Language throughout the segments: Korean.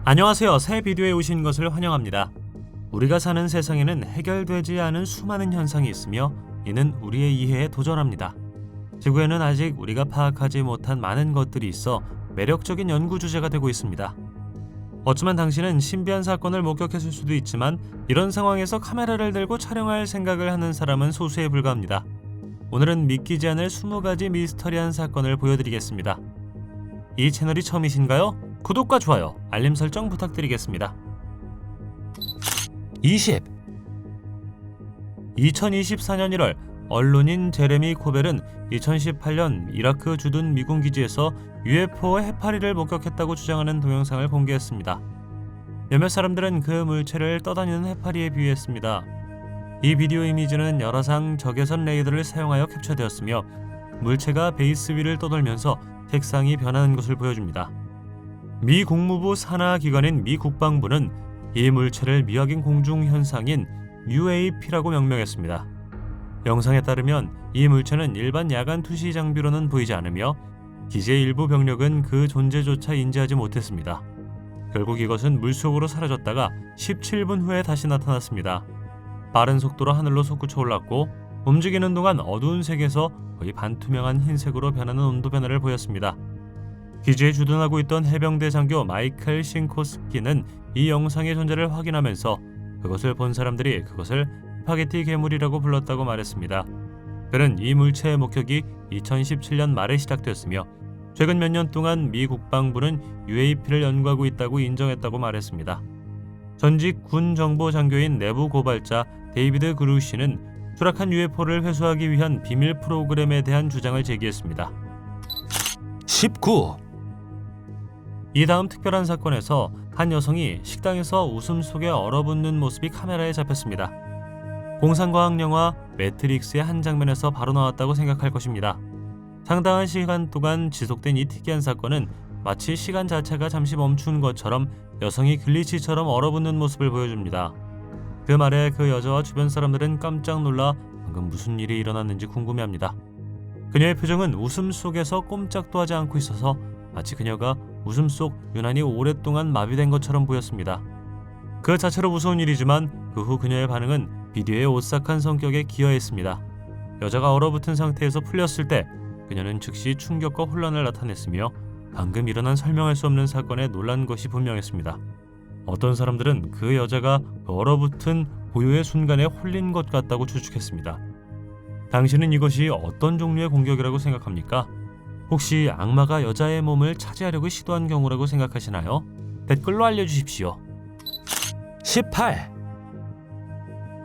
안녕하세요. 새 비디오에 오신 것을 환영합니다. 우리가 사는 세상에는 해결되지 않은 수많은 현상이 있으며 이는 우리의 이해에 도전합니다. 지구에는 아직 우리가 파악하지 못한 많은 것들이 있어 매력적인 연구 주제가 되고 있습니다. 어쩌면 당신은 신비한 사건을 목격했을 수도 있지만 이런 상황에서 카메라를 들고 촬영할 생각을 하는 사람은 소수에 불과합니다. 오늘은 믿기지 않을 20가지 미스터리한 사건을 보여드리겠습니다. 이 채널이 처음이신가요? 구독과 좋아요, 알림 설정 부탁드리겠습니다. 2024년 1월 언론인 제레미 코벨은 2018년 이라크 주둔 미군 기지에서 UFO 해파리를 목격했다고 주장하는 동영상을 공개했습니다. 몇몇 사람들은 그 물체를 떠다니는 해파리에 비유했습니다. 이 비디오 이미지는 열화상 적외선 레이더를 사용하여 캡처되었으며 물체가 베이스 위를 떠돌면서 색상이 변하는 것을 보여줍니다. 미 국무부 산하 기관인 미 국방부는 이 물체를 미확인 공중 현상인 UAP라고 명명했습니다. 영상에 따르면 이 물체는 일반 야간 투시 장비로는 보이지 않으며 기지의 일부 병력은 그 존재조차 인지하지 못했습니다. 결국 이것은 물속으로 사라졌다가 17분 후에 다시 나타났습니다. 빠른 속도로 하늘로 솟구쳐 올랐고 움직이는 동안 어두운 색에서 거의 반투명한 흰색으로 변하는 온도 변화를 보였습니다. 기지에 주둔하고 있던 해병대 장교 마이클 싱코스키는 이 영상의 존재를 확인하면서 그것을 본 사람들이 그것을 스파게티 괴물이라고 불렀다고 말했습니다. 그는 이 물체의 목격이 2017년 말에 시작되었으며 최근 몇 년 동안 미 국방부는 UAP를 연구하고 있다고 인정했다고 말했습니다. 전직 군 정보 장교인 내부 고발자 데이비드 그루시는 추락한 UFO를 회수하기 위한 비밀 프로그램에 대한 주장을 제기했습니다. 19. 이 다음 특별한 사건에서 한 여성이 식당에서 웃음 속에 얼어붙는 모습이 카메라에 잡혔습니다. 공상과학 영화 매트릭스의 한 장면에서 바로 나왔다고 생각할 것입니다. 상당한 시간 동안 지속된 이 특이한 사건은 마치 시간 자체가 잠시 멈춘 것처럼 여성이 글리치처럼 얼어붙는 모습을 보여줍니다. 그 말에 그 여자와 주변 사람들은 깜짝 놀라 방금 무슨 일이 일어났는지 궁금해합니다. 그녀의 표정은 웃음 속에서 꼼짝도 하지 않고 있어서 마치 그녀가 웃음 속 유난히 오랫동안 마비된 것처럼 보였습니다. 그 자체로 무서운 일이지만 그 후 그녀의 반응은 비디오의 오싹한 성격에 기여했습니다. 여자가 얼어붙은 상태에서 풀렸을 때 그녀는 즉시 충격과 혼란을 나타냈으며 방금 일어난 설명할 수 없는 사건에 놀란 것이 분명했습니다. 어떤 사람들은 그 여자가 얼어붙은 고요의 순간에 홀린 것 같다고 추측했습니다. 당신은 이것이 어떤 종류의 공격이라고 생각합니까? 혹시 악마가 여자의 몸을 차지하려고 시도한 경우라고 생각하시나요? 댓글로 알려주십시오. 18.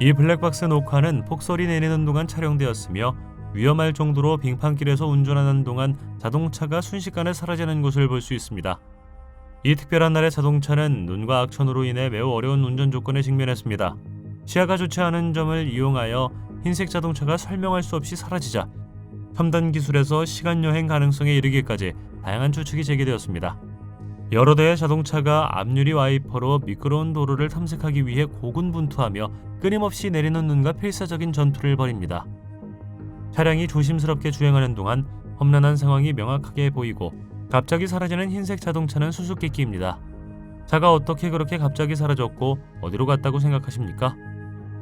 이 블랙박스 녹화는 폭설이 내리는 동안 촬영되었으며 위험할 정도로 빙판길에서 운전하는 동안 자동차가 순식간에 사라지는 것을 볼 수 있습니다. 이 특별한 날의 자동차는 눈과 악천후로 인해 매우 어려운 운전 조건에 직면했습니다. 시야가 좋지 않은 점을 이용하여 흰색 자동차가 설명할 수 없이 사라지자 첨단 기술에서 시간여행 가능성에 이르기까지 다양한 추측이 제기되었습니다. 여러 대의 자동차가 앞유리 와이퍼로 미끄러운 도로를 탐색하기 위해 고군분투하며 끊임없이 내리는 눈과 필사적인 전투를 벌입니다. 차량이 조심스럽게 주행하는 동안 험난한 상황이 명확하게 보이고 갑자기 사라지는 흰색 자동차는 수수께끼입니다. 차가 어떻게 그렇게 갑자기 사라졌고 어디로 갔다고 생각하십니까?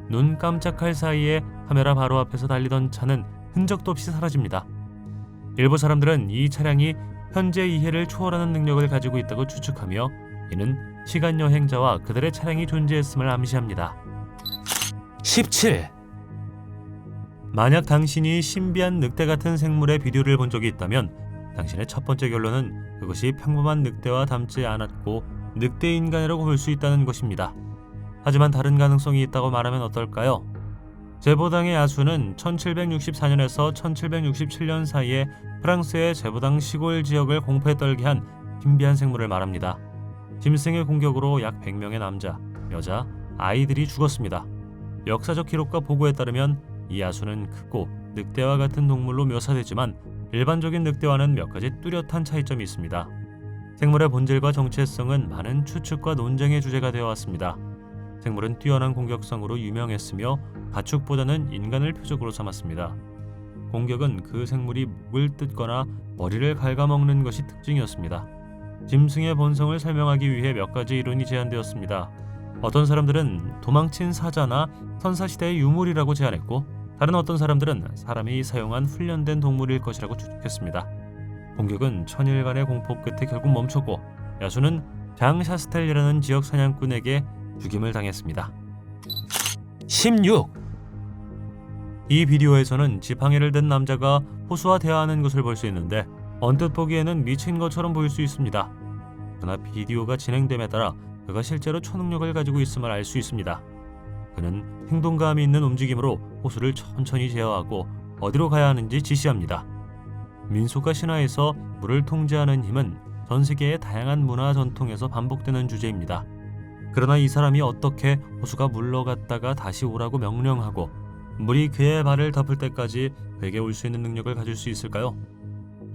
눈 깜짝할 사이에 카메라 바로 앞에서 달리던 차는 흔적도 없이 사라집니다. 일부 사람들은 이 차량이 현재 이해를 초월하는 능력을 가지고 있다고 추측하며 이는 시간 여행자와 그들의 차량이 존재했음을 암시합니다. 17. 만약 당신이 신비한 늑대 같은 생물의 비디오를 본 적이 있다면 당신의 첫 번째 결론은 그것이 평범한 늑대와 닮지 않았고 늑대 인간이라고 볼 수 있다는 것입니다. 하지만 다른 가능성이 있다고 말하면 어떨까요? 제보당의 야수는 1764년에서 1767년 사이에 프랑스의 제보당 시골 지역을 공포에 떨게 한 신비한 생물을 말합니다. 짐승의 공격으로 약 100명의 남자, 여자, 아이들이 죽었습니다. 역사적 기록과 보고에 따르면 이 야수는 크고 늑대와 같은 동물로 묘사되지만 일반적인 늑대와는 몇 가지 뚜렷한 차이점이 있습니다. 생물의 본질과 정체성은 많은 추측과 논쟁의 주제가 되어 왔습니다. 생물은 뛰어난 공격성으로 유명했으며 가축보다는 인간을 표적으로 삼았습니다. 공격은 그 생물이 목을 뜯거나 머리를 갉아먹는 것이 특징이었습니다. 짐승의 본성을 설명하기 위해 몇 가지 이론이 제안되었습니다. 어떤 사람들은 도망친 사자나 선사시대의 유물이라고 제안했고, 다른 어떤 사람들은 사람이 사용한 훈련된 동물일 것이라고 추측했습니다. 공격은 천일간의 공포 끝에 결국 멈췄고, 야수는 장 샤스텔이라는 지역 사냥꾼에게 죽임을 당했습니다. 16. 이 비디오에서는 지팡이를 든 남자가 호수와 대화하는 것을 볼 수 있는데, 언뜻 보기에는 미친 것처럼 보일 수 있습니다. 그러나 비디오가 진행됨에 따라 그가 실제로 초능력을 가지고 있음을 알 수 있습니다. 그는 행동감이 있는 움직임으로 호수를 천천히 제어하고 어디로 가야 하는지 지시합니다. 민속과 신화에서 물을 통제하는 힘은 전 세계의 다양한 문화 전통에서 반복되는 주제입니다. 그러나 이 사람이 어떻게 호수가 물러갔다가 다시 오라고 명령하고 물이 그의 발을 덮을 때까지 그에게 올 수 있는 능력을 가질 수 있을까요?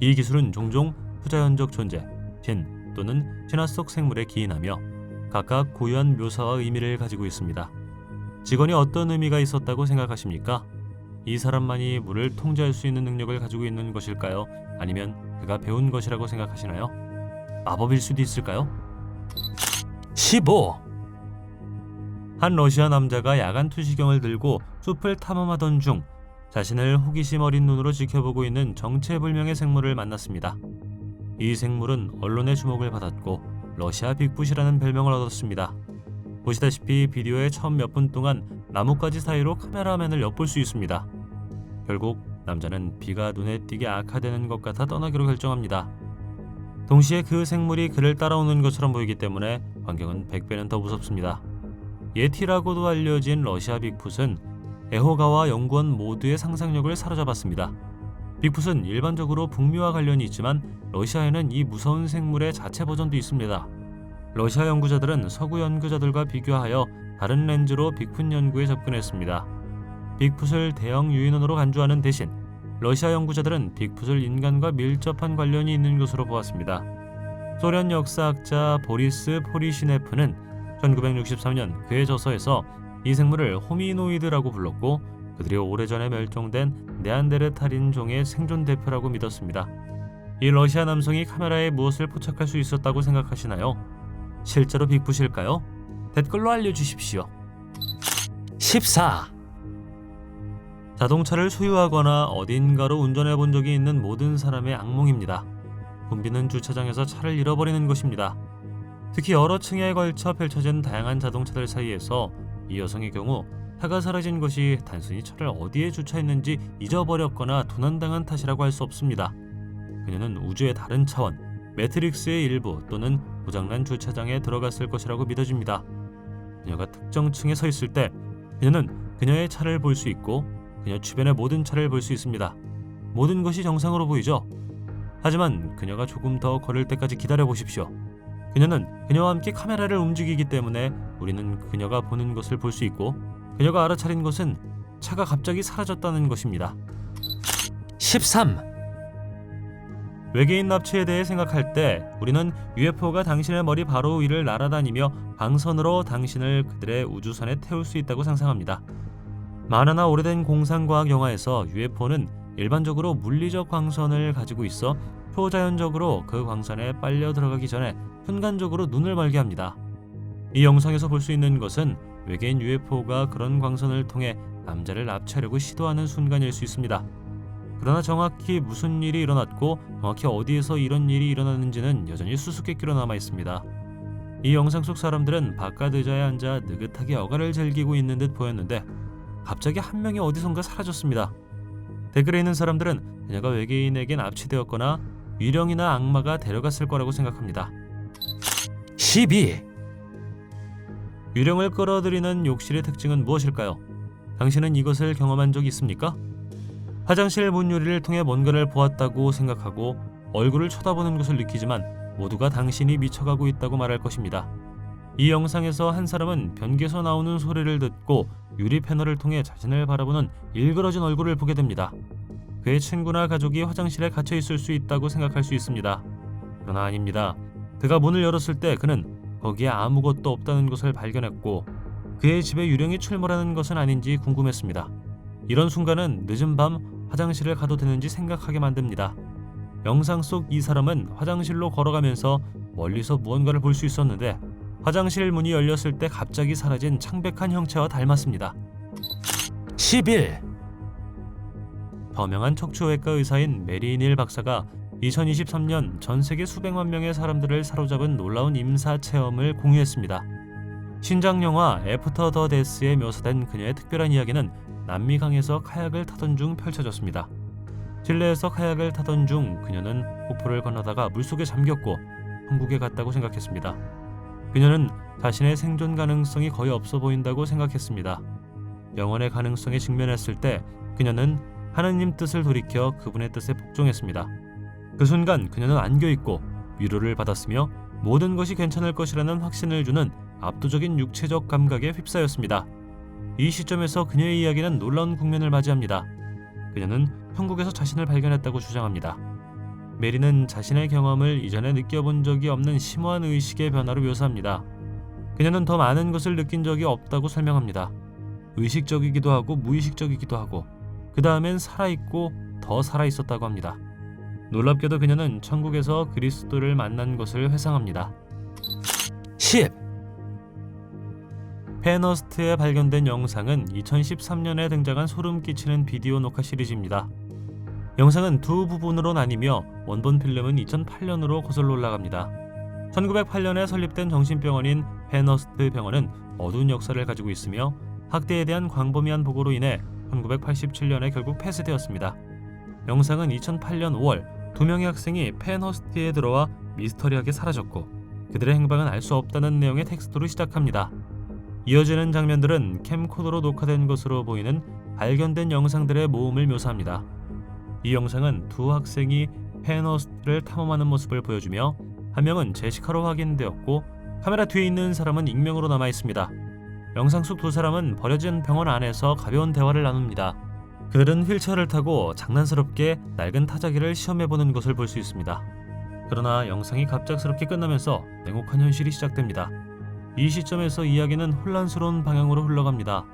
이 기술은 종종 후자연적 존재, 진 또는 신화 속 생물에 기인하며 각각 고유한 묘사와 의미를 가지고 있습니다. 직원이 어떤 의미가 있었다고 생각하십니까? 이 사람만이 물을 통제할 수 있는 능력을 가지고 있는 것일까요? 아니면 그가 배운 것이라고 생각하시나요? 마법일 수도 있을까요? 15. 한 러시아 남자가 야간 투시경을 들고 숲을 탐험하던 중 자신을 호기심 어린 눈으로 지켜보고 있는 정체불명의 생물을 만났습니다. 이 생물은 언론의 주목을 받았고 러시아 빅풋이라는 별명을 얻었습니다. 보시다시피 비디오의 처음 몇 분 동안 나뭇가지 사이로 카메라맨을 엿볼 수 있습니다. 결국 남자는 비가 눈에 띄게 악화되는 것 같아 떠나기로 결정합니다. 동시에 그 생물이 그를 따라오는 것처럼 보이기 때문에 광경은 100배는 더 무섭습니다. 예티라고도 알려진 러시아 빅풋은 애호가와 연구원 모두의 상상력을 사로잡았습니다. 빅풋은 일반적으로 북미와 관련이 있지만 러시아에는 이 무서운 생물의 자체 버전도 있습니다. 러시아 연구자들은 서구 연구자들과 비교하여 다른 렌즈로 빅풋 연구에 접근했습니다. 빅풋을 대형 유인원으로 간주하는 대신 러시아 연구자들은 빅풋을 인간과 밀접한 관련이 있는 것으로 보았습니다. 소련 역사학자 보리스 포리시네프는 1963년 그의 저서에서 이 생물을 호미노이드라고 불렀고, 그들이 오래전에 멸종된 네안데르탈인 종의 생존 대표라고 믿었습니다. 이 러시아 남성이 카메라에 무엇을 포착할 수 있었다고 생각하시나요? 실제로 빅풋일까요? 댓글로 알려주십시오. 14. 자동차를 소유하거나 어딘가로 운전해 본 적이 있는 모든 사람의 악몽입니다. 붐비는 주차장에서 차를 잃어버리는 것입니다. 특히 여러 층에 걸쳐 펼쳐진 다양한 자동차들 사이에서 이 여성의 경우 차가 사라진 것이 단순히 차를 어디에 주차했는지 잊어버렸거나 도난당한 탓이라고 할 수 없습니다. 그녀는 우주의 다른 차원, 매트릭스의 일부 또는 고장난 주차장에 들어갔을 것이라고 믿어집니다. 그녀가 특정 층에 서 있을 때 그녀는 그녀의 차를 볼 수 있고 그녀 주변의 모든 차를 볼 수 있습니다. 모든 것이 정상으로 보이죠? 하지만 그녀가 조금 더 걸을 때까지 기다려 보십시오. 그녀는 그녀와 함께 카메라를 움직이기 때문에 우리는 그녀가 보는 것을 볼 수 있고, 그녀가 알아차린 것은 차가 갑자기 사라졌다는 것입니다. 13. 외계인 납치에 대해 생각할 때 우리는 UFO가 당신의 머리 바로 위를 날아다니며 광선으로 당신을 그들의 우주선에 태울 수 있다고 상상합니다. 만화나 오래된 공상과학 영화에서 UFO는 일반적으로 물리적 광선을 가지고 있어 초자연적으로 그 광선에 빨려 들어가기 전에 순간적으로 눈을 멀게 합니다. 이 영상에서 볼 수 있는 것은 외계인 UFO가 그런 광선을 통해 남자를 납치하려고 시도하는 순간일 수 있습니다. 그러나 정확히 무슨 일이 일어났고 정확히 어디에서 이런 일이 일어났는지는 여전히 수수께끼로 남아 있습니다. 이 영상 속 사람들은 바깥 의자에 앉아 느긋하게 여가를 즐기고 있는 듯 보였는데 갑자기 한 명이 어디선가 사라졌습니다. 댓글에 있는 사람들은 그녀가 외계인에게 납치되었거나 유령이나 악마가 데려갔을 거라고 생각합니다. 12. 유령을 끌어들이는 욕실의 특징은 무엇일까요? 당신은 이것을 경험한 적 있습니까? 화장실 문 유리를 통해 뭔가를 보았다고 생각하고 얼굴을 쳐다보는 것을 느끼지만 모두가 당신이 미쳐가고 있다고 말할 것입니다. 이 영상에서 한 사람은 변기에서 나오는 소리를 듣고 유리 패널을 통해 자신을 바라보는 일그러진 얼굴을 보게 됩니다. 그의 친구나 가족이 화장실에 갇혀 있을 수 있다고 생각할 수 있습니다. 그러나 아닙니다. 그가 문을 열었을 때 그는 거기에 아무것도 없다는 것을 발견했고 그의 집에 유령이 출몰하는 것은 아닌지 궁금했습니다. 이런 순간은 늦은 밤 화장실을 가도 되는지 생각하게 만듭니다. 영상 속 이 사람은 화장실로 걸어가면서 멀리서 무언가를 볼 수 있었는데 화장실 문이 열렸을 때 갑자기 사라진 창백한 형체와 닮았습니다. 11 저명한 척추외과 의사인 메리닐 박사가 2023년 전 세계 수백만 명의 사람들을 사로잡은 놀라운 임사 체험을 공유했습니다. 신작 영화 애프터 더 데스에 묘사된 그녀의 특별한 이야기는 남미강에서 카약을 타던 중 펼쳐졌습니다. 실내에서 카약을 타던 중 그녀는 폭포를 건너다가 물속에 잠겼고 천국에 갔다고 생각했습니다. 그녀는 자신의 생존 가능성이 거의 없어 보인다고 생각했습니다. 영원의 가능성에 직면했을 때 그녀는 하느님 뜻을 돌이켜 그분의 뜻에 복종했습니다. 그 순간 그녀는 안겨있고 위로를 받았으며 모든 것이 괜찮을 것이라는 확신을 주는 압도적인 육체적 감각에 휩싸였습니다. 이 시점에서 그녀의 이야기는 놀라운 국면을 맞이합니다. 그녀는 천국에서 자신을 발견했다고 주장합니다. 메리는 자신의 경험을 이전에 느껴본 적이 없는 심오한 의식의 변화로 묘사합니다. 그녀는 더 많은 것을 느낀 적이 없다고 설명합니다. 의식적이기도 하고 무의식적이기도 하고 그 다음엔 살아있고 더 살아있었다고 합니다. 놀랍게도 그녀는 천국에서 그리스도를 만난 것을 회상합니다. 10 페너스트에 발견된 영상은 2013년에 등장한 소름 끼치는 비디오 녹화 시리즈입니다. 영상은 두 부분으로 나뉘며 원본 필름은 2008년으로 거슬러 올라갑니다. 1908년에 설립된 정신병원인 페너스트 병원은 어두운 역사를 가지고 있으며 학대에 대한 광범위한 보고로 인해 1987년에 결국 폐쇄되었습니다. 영상은 2008년 5월 두 명의 학생이 펜허스트에 들어와 미스터리하게 사라졌고 그들의 행방은 알 수 없다는 내용의 텍스트로 시작합니다. 이어지는 장면들은 캠코더로 녹화된 것으로 보이는 발견된 영상들의 모음을 묘사합니다. 이 영상은 두 학생이 펜허스트를 탐험하는 모습을 보여주며 한 명은 제시카로 확인되었고 카메라 뒤에 있는 사람은 익명으로 남아 있습니다. 영상 속 두 사람은 버려진 병원 안에서 가벼운 대화를 나눕니다. 그들은 휠체어를 타고 장난스럽게 낡은 타자기를 시험해보는 것을 볼 수 있습니다. 그러나 영상이 갑작스럽게 끝나면서 냉혹한 현실이 시작됩니다. 이 시점에서 이야기는 혼란스러운 방향으로 흘러갑니다.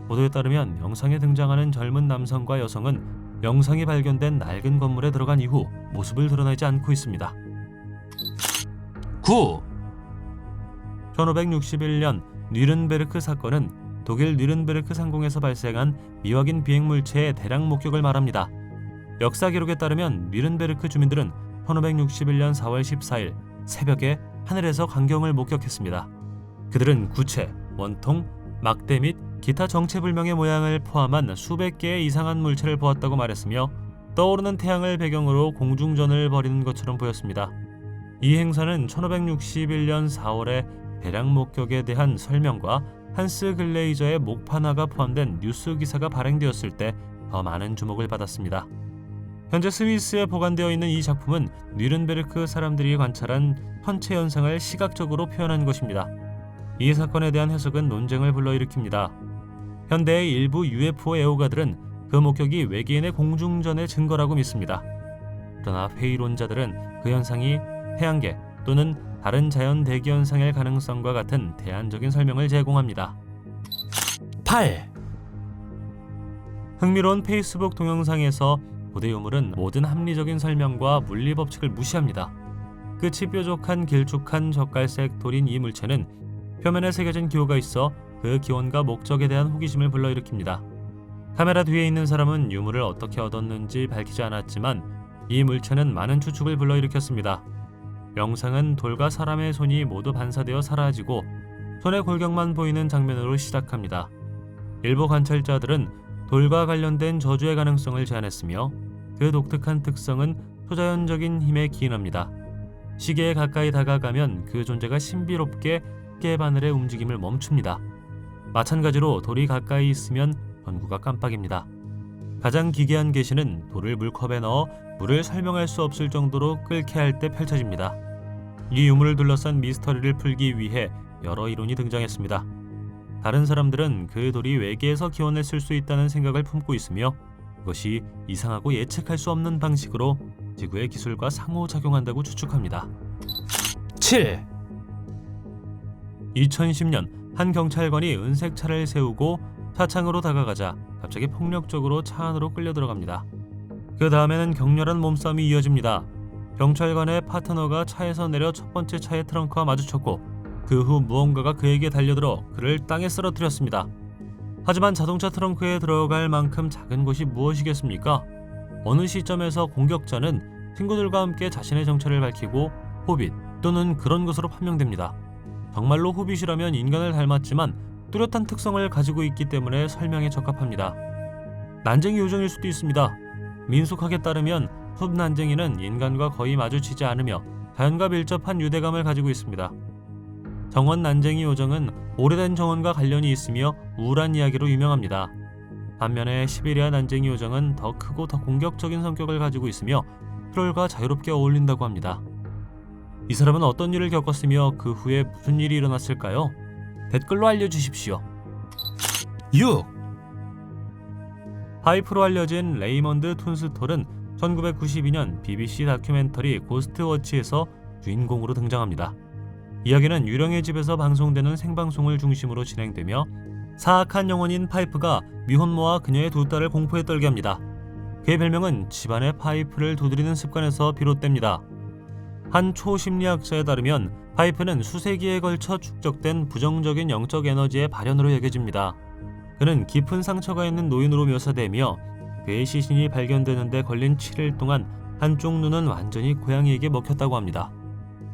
보도에 따르면 영상에 등장하는 젊은 남성과 여성은 영상이 발견된 낡은 건물에 들어간 이후 모습을 드러내지 않고 있습니다. 9 1561년 뉘른베르크 사건은 독일 뉘른베르크 상공에서 발생한 미확인 비행 물체의 대량 목격을 말합니다. 역사 기록에 따르면 뉘른베르크 주민들은 1561년 4월 14일 새벽에 하늘에서 광경을 목격했습니다. 그들은 구체, 원통, 막대 및 기타 정체불명의 모양을 포함한 수백 개의 이상한 물체를 보았다고 말했으며 떠오르는 태양을 배경으로 공중전을 벌이는 것처럼 보였습니다. 이 행사는 1561년 4월에 대량 목격에 대한 설명과 한스 글레이저의 목판화가 포함된 뉴스 기사가 발행되었을 때 더 많은 주목을 받았습니다. 현재 스위스에 보관되어 있는 이 작품은 뉘른베르크 사람들이 관찰한 천체 현상을 시각적으로 표현한 것입니다. 이 사건에 대한 해석은 논쟁을 불러일으킵니다. 현대의 일부 UFO 애호가들은 그 목격이 외계인의 공중전의 증거라고 믿습니다. 그러나 회의론자들은 그 현상이 태양계 또는 다른 자연 대기 현상의 가능성과 같은 대안적인 설명을 제공합니다. 8 흥미로운 페이스북 동영상에서 고대 유물은 모든 합리적인 설명과 물리 법칙을 무시합니다. 끝이 뾰족한 길쭉한 젓갈색 돌인 이 물체는 표면에 새겨진 기호가 있어 그 기원과 목적에 대한 호기심을 불러일으킵니다. 카메라 뒤에 있는 사람은 유물을 어떻게 얻었는지 밝히지 않았지만 이 물체는 많은 추측을 불러일으켰습니다. 영상은 돌과 사람의 손이 모두 반사되어 사라지고 손의 골격만 보이는 장면으로 시작합니다. 일부 관찰자들은 돌과 관련된 저주의 가능성을 제안했으며 그 독특한 특성은 초자연적인 힘에 기인합니다. 시계에 가까이 다가가면 그 존재가 신비롭게 시계 바늘의 움직임을 멈춥니다. 마찬가지로 돌이 가까이 있으면 전구가 깜빡입니다. 가장 기괴한 계시는 돌을 물컵에 넣어 물을 설명할 수 없을 정도로 끓게 할 때 펼쳐집니다. 이 유물을 둘러싼 미스터리를 풀기 위해 여러 이론이 등장했습니다. 다른 사람들은 그 돌이 외계에서 기원했을 수 있다는 생각을 품고 있으며 그것이 이상하고 예측할 수 없는 방식으로 지구의 기술과 상호작용한다고 추측합니다. 7 2010년 한 경찰관이 은색 차를 세우고 차창으로 다가가자 갑자기 폭력적으로 차 안으로 끌려 들어갑니다. 그 다음에는 격렬한 몸싸움이 이어집니다. 경찰관의 파트너가 차에서 내려 첫 번째 차의 트렁크와 마주쳤고 그 후 무언가가 그에게 달려들어 그를 땅에 쓰러뜨렸습니다. 하지만 자동차 트렁크에 들어갈 만큼 작은 곳이 무엇이겠습니까? 어느 시점에서 공격자는 친구들과 함께 자신의 정체를 밝히고 호빗 또는 그런 것으로 판명됩니다. 정말로 호빗이라면 인간을 닮았지만 뚜렷한 특성을 가지고 있기 때문에 설명에 적합합니다. 난쟁이 요정일 수도 있습니다. 민속학에 따르면 숲난쟁이는 인간과 거의 마주치지 않으며 자연과 밀접한 유대감을 가지고 있습니다. 정원 난쟁이 요정은 오래된 정원과 관련이 있으며 우울한 이야기로 유명합니다. 반면에 시베리아 난쟁이 요정은 더 크고 더 공격적인 성격을 가지고 있으며 트롤과 자유롭게 어울린다고 합니다. 이 사람은 어떤 일을 겪었으며 그 후에 무슨 일이 일어났을까요? 댓글로 알려주십시오. 6. 파이프로 알려진 레이먼드 툰스톨은 1992년 BBC 다큐멘터리 고스트워치에서 주인공으로 등장합니다. 이야기는 유령의 집에서 방송되는 생방송을 중심으로 진행되며 사악한 영혼인 파이프가 미혼모와 그녀의 두 딸을 공포에 떨게 합니다. 그의 별명은 집안의 파이프를 두드리는 습관에서 비롯됩니다. 한 초심리학자에 따르면 파이프는 수세기에 걸쳐 축적된 부정적인 영적 에너지의 발현으로 여겨집니다. 그는 깊은 상처가 있는 노인으로 묘사되며 그의 시신이 발견되는데 걸린 7일 동안 한쪽 눈은 완전히 고양이에게 먹혔다고 합니다.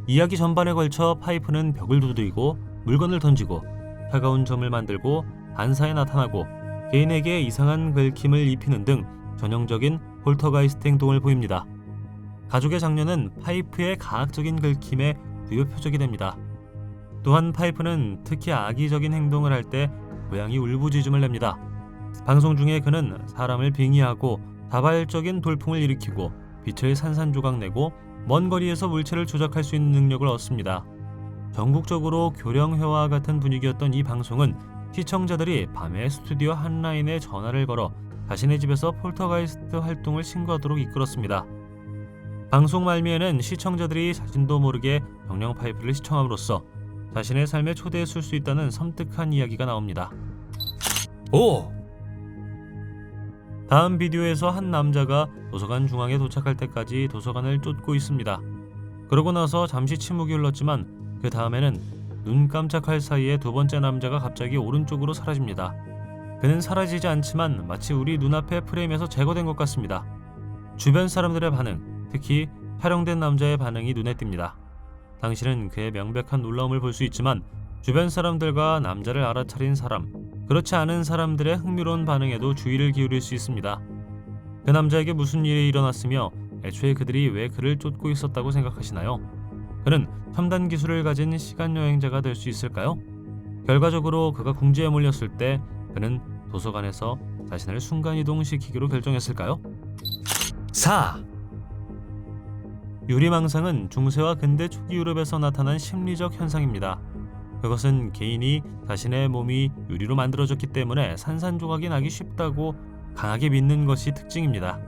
이야기 전반에 걸쳐 파이프는 벽을 두드리고 물건을 던지고 차가운 점을 만들고 반사에 나타나고 개인에게 이상한 긁힘을 입히는 등 전형적인 폴터가이스트 행동을 보입니다. 가족의 장녀는 파이프의 가학적인 긁힘의 주요 표적이 됩니다. 또한 파이프는 특히 악의적인 행동을 할 때 고양이 울부짖음을 냅니다. 방송 중에 그는 사람을 빙의하고 다발적인 돌풍을 일으키고 빛을 산산조각 내고 먼 거리에서 물체를 조작할 수 있는 능력을 얻습니다. 전국적으로 교령회와 같은 분위기였던 이 방송은 시청자들이 밤에 스튜디오 한 라인에 전화를 걸어 자신의 집에서 폴터가이스트 활동을 신고하도록 이끌었습니다. 방송 말미에는 시청자들이 자신도 모르게 경령 파이프를 시청함으로써 자신의 삶에 초대했을 수 있다는 섬뜩한 이야기가 나옵니다. 5. 다음 비디오에서 한 남자가 도서관 중앙에 도착할 때까지 도서관을 쫓고 있습니다. 그러고 나서 잠시 침묵이 흘렀지만 그 다음에는 눈 깜짝할 사이에 두 번째 남자가 갑자기 오른쪽으로 사라집니다. 그는 사라지지 않지만 마치 우리 눈앞의 프레임에서 제거된 것 같습니다. 주변 사람들의 반응, 특히 촬영된 남자의 반응이 눈에 띕니다. 당신은 그의 명백한 놀라움을 볼 수 있지만 주변 사람들과 남자를 알아차린 사람, 그렇지 않은 사람들의 흥미로운 반응에도 주의를 기울일 수 있습니다. 그 남자에게 무슨 일이 일어났으며 애초에 그들이 왜 그를 쫓고 있었다고 생각하시나요? 그는 첨단 기술을 가진 시간여행자가 될 수 있을까요? 결과적으로 그가 궁지에 몰렸을 때 그는 도서관에서 자신을 순간이동시키기로 결정했을까요? 4. 유리망상은 중세와 근대 초기 유럽에서 나타난 심리적 현상입니다. 그것은 개인이 자신의 몸이 유리로 만들어졌기 때문에 산산조각이 나기 쉽다고 강하게 믿는 것이 특징입니다.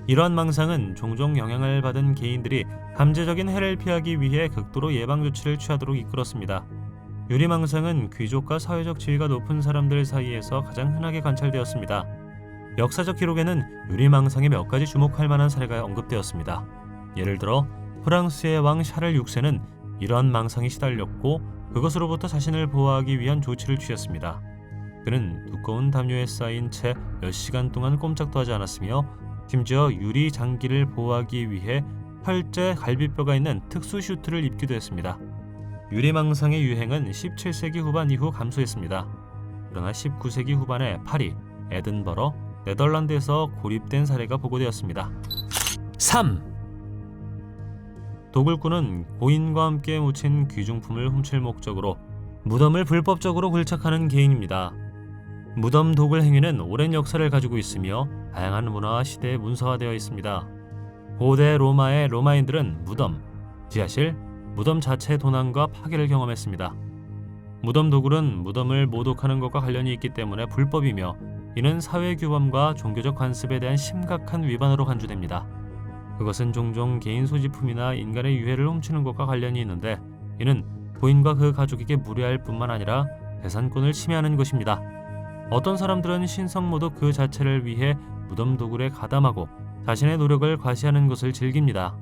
이러한 망상은 종종 영향을 받은 개인들이 잠재적인 해를 피하기 위해 극도로 예방조치를 취하도록 이끌었습니다. 유리망상은 귀족과 사회적 지위가 높은 사람들 사이에서 가장 흔하게 관찰되었습니다. 역사적 기록에는 유리망상에 몇 가지 주목할 만한 사례가 언급되었습니다. 예를 들어 프랑스의 왕 샤를 6세는 이러한 망상에 시달렸고 그것으로부터 자신을 보호하기 위한 조치를 취했습니다. 그는 두꺼운 담요에 쌓인 채 몇 시간 동안 꼼짝도 하지 않았으며 심지어 유리 장기를 보호하기 위해 혈제 갈비뼈가 있는 특수 슈트를 입기도 했습니다. 유리망상의 유행은 17세기 후반 이후 감소했습니다. 그러나 19세기 후반에 파리, 에든버러, 네덜란드에서 고립된 사례가 보고되었습니다. 3. 도굴꾼은 고인과 함께 묻힌 귀중품을 훔칠 목적으로 무덤을 불법적으로 굴착하는 개인입니다. 무덤 도굴 행위는 오랜 역사를 가지고 있으며 다양한 문화와 시대에 문서화되어 있습니다. 고대 로마의 로마인들은 무덤, 지하실, 무덤 자체 도난과 파괴를 경험했습니다. 무덤 도굴은 무덤을 모독하는 것과 관련이 있기 때문에 불법이며 이는 사회규범과 종교적 관습에 대한 심각한 위반으로 간주됩니다. 그것은 종종 개인 소지품이나 인간의 유해를 훔치는 것과 관련이 있는데 이는 고인과 그 가족에게 무례할 뿐만 아니라 재산권을 침해하는 것입니다. 어떤 사람들은 신성 모독 그 자체를 위해 무덤 도굴에 가담하고 자신의 노력을 과시하는 것을 즐깁니다.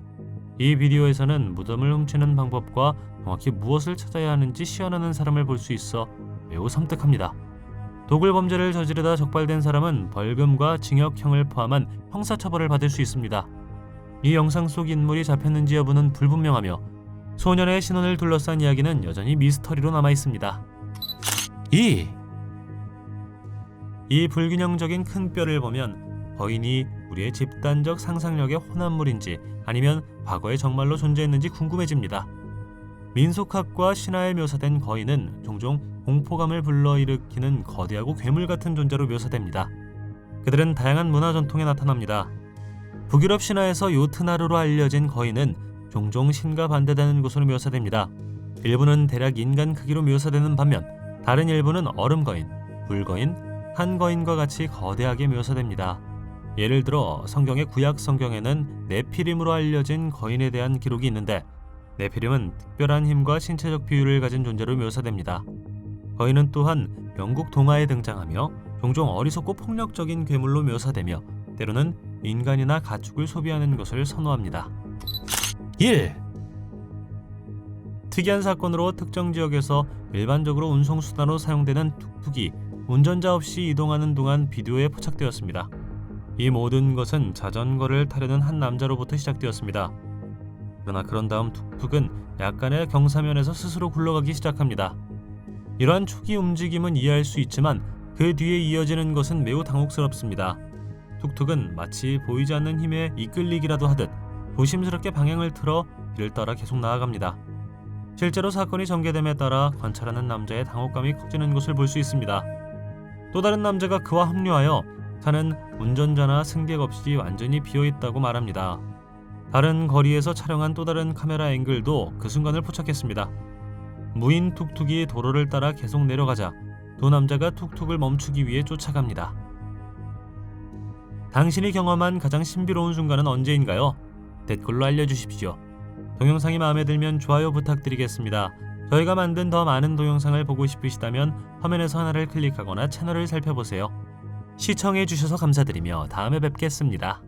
이 비디오에서는 무덤을 훔치는 방법과 정확히 무엇을 찾아야 하는지 시연하는 사람을 볼 수 있어 매우 섬뜩합니다. 도굴 범죄를 저지르다 적발된 사람은 벌금과 징역형을 포함한 형사처벌을 받을 수 있습니다. 이 영상 속 인물이 잡혔는지 여부는 불분명하며 소년의 신원을 둘러싼 이야기는 여전히 미스터리로 남아있습니다. 2, 이 불균형적인 큰 뼈를 보면 거인이 우리의 집단적 상상력의 혼합물인지 아니면 과거에 정말로 존재했는지 궁금해집니다. 민속학과 신화에 묘사된 거인은 종종 공포감을 불러일으키는 거대하고 괴물 같은 존재로 묘사됩니다. 그들은 다양한 문화 전통에 나타납니다. 북유럽 신화에서 요트나루로 알려진 거인은 종종 신과 반대되는 것으로 묘사됩니다. 일부는 대략 인간 크기로 묘사되는 반면 다른 일부는 얼음거인, 불거인, 한거인과 같이 거대하게 묘사됩니다. 예를 들어 성경의 구약 성경에는 네피림으로 알려진 거인에 대한 기록이 있는데 네피림은 특별한 힘과 신체적 비율을 가진 존재로 묘사됩니다. 거인은 또한 영국 동화에 등장하며 종종 어리석고 폭력적인 괴물로 묘사되며 때로는 인간이나 가축을 소비하는 것을 선호합니다. 1, 특이한 사건으로 특정 지역에서 일반적으로 운송수단으로 사용되는 툭툭이 운전자 없이 이동하는 동안 비디오에 포착되었습니다. 이 모든 것은 자전거를 타려는 한 남자로부터 시작되었습니다. 그러나 그런 다음 툭툭은 약간의 경사면에서 스스로 굴러가기 시작합니다. 이러한 초기 움직임은 이해할 수 있지만 그 뒤에 이어지는 것은 매우 당혹스럽습니다. 툭툭은 마치 보이지 않는 힘에 이끌리기라도 하듯 조심스럽게 방향을 틀어 길을 따라 계속 나아갑니다. 실제로 사건이 전개됨에 따라 관찰하는 남자의 당혹감이 커지는 것을 볼 수 있습니다. 또 다른 남자가 그와 합류하여 차는 운전자나 승객 없이 완전히 비어있다고 말합니다. 다른 거리에서 촬영한 또 다른 카메라 앵글도 그 순간을 포착했습니다. 무인 툭툭이 도로를 따라 계속 내려가자 두 남자가 툭툭을 멈추기 위해 쫓아갑니다. 당신이 경험한 가장 신비로운 순간은 언제인가요? 댓글로 알려주십시오. 동영상이 마음에 들면 좋아요 부탁드리겠습니다. 저희가 만든 더 많은 동영상을 보고 싶으시다면 화면에서 하나를 클릭하거나 채널을 살펴보세요. 시청해주셔서 감사드리며 다음에 뵙겠습니다.